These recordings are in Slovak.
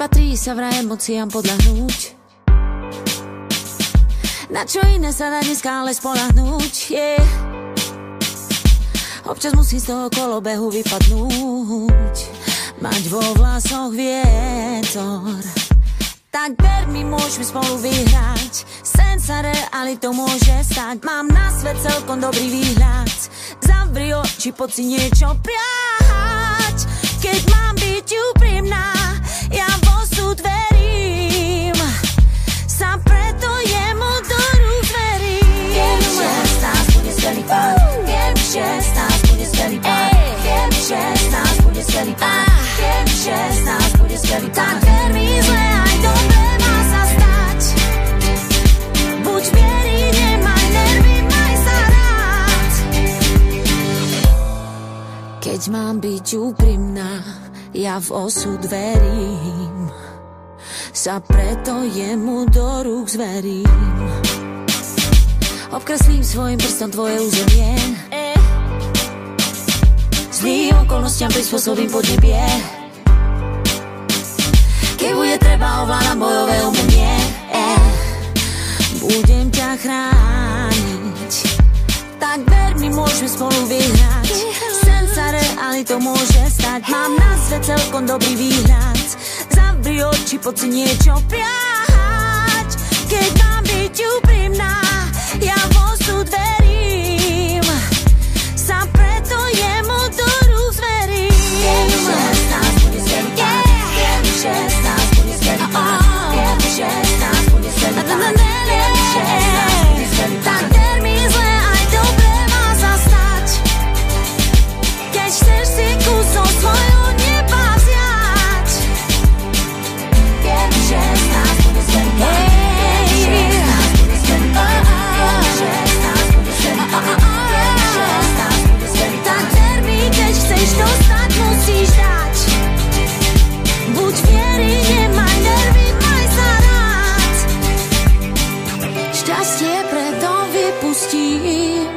Nepatrí sa vraj emóciám podľahnúť. Na čo iné sa dá dneska ale spolahnúť, yeah. Občas musí z toho kolobehu vypadnúť, mať vo vlasoch vietor. Tak ver mi, môžeme spolu vyhrať, sen sa realitou môže stať. Mám na svet celkom dobrý výhľad, zavri oči, poď si niečo priať. Keď mám byť úprimná, ja v osud verím, sa preto jemu do rúk verím. Viem, že z nás bude skvelý pán, viem, že z nás bude skvelý pán, viem, že z nás bude skvelý pán, viem, že z nás bude skvelý pán. Tak ver mi, zle aj dobre má sa stať. Buď viery, nemaj nervy, maj sa rád. Keď mám byť úprimná, ja v osud verím, sa preto jemu do rúk zverím. Obkreslím svojim prstom tvoje územie, zlým okolnostiam prispôsobím podnebie. Keď bude treba, ovládam bojové umenie, budem ťa chrániť. Tak ver mi, môžeme spolu vyhrať, sen sa realitou môže stať. Mám na svet celkom dobrý výhľad, zavri oči, poď si niečo priať. Keď mám byť úprimná, ja v osud verím, sa preto jemu do rúk zverím. Viem, že z nás bude skvelý pán, viem, že z nás bude skvelý pán, viem, že z nás bude skvelý pán, viem, že z nás bude skvelý pán. Tak ver mi, zle aj dobre má sa stať. Keď chceš si kus zo svojho neba vziať, viem, že z nás bude skvelý pán, viem, že z nás bude skvelý pán, viem, že z nás bude skvelý pán, viem, že z nás bude skvelý pán. Tak ver mi, keď chceš dostať, musíš dať. Buď viery, nemaj nervy, maj sa rád. Šťastie preto vypustím,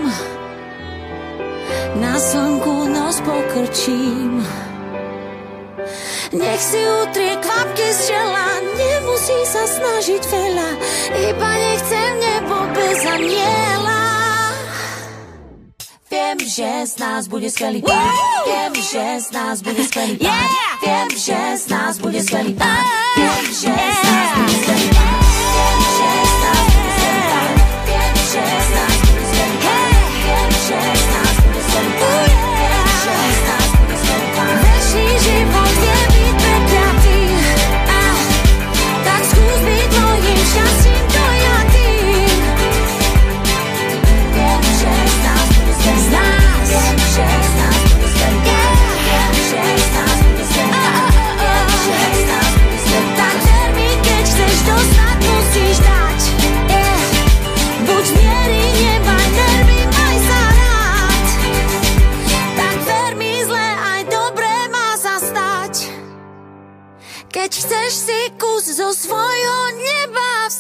na slnku nos pokrčím. Nech si utrie kvapky z čela, nemusí sa snažiť veľa, iba nechcem nebo bez aniela. Viem, že z nás bude skvelý pán, viem, že z nás bude skvelý pán, viem, že z nás bude skvelý pán, viem, že z nás bude skvelý pán, viem, že z nás bude skvelý pán, viem, že z nás bude skvelý pán, viem, že z nás bude skvelý pán, viem, že z nás bude skvelý pán. Večný život vie byť prekliatý, tak skús byť mojím šťastím dojatým. Viem, že z nás bude skvelý pán, viem, že z nás bude skvelý pán, viem, že z nás bude skvelý pán, viem, že z nás bude skvelý pán. Tak ver mi, keď chceš dostať, musíš dať. Buď viery, nemaj nervy, maj sa rád. Tak ver mi, zle aj dobre má sa stať. Keď chceš si kus zo svojho neba vziať.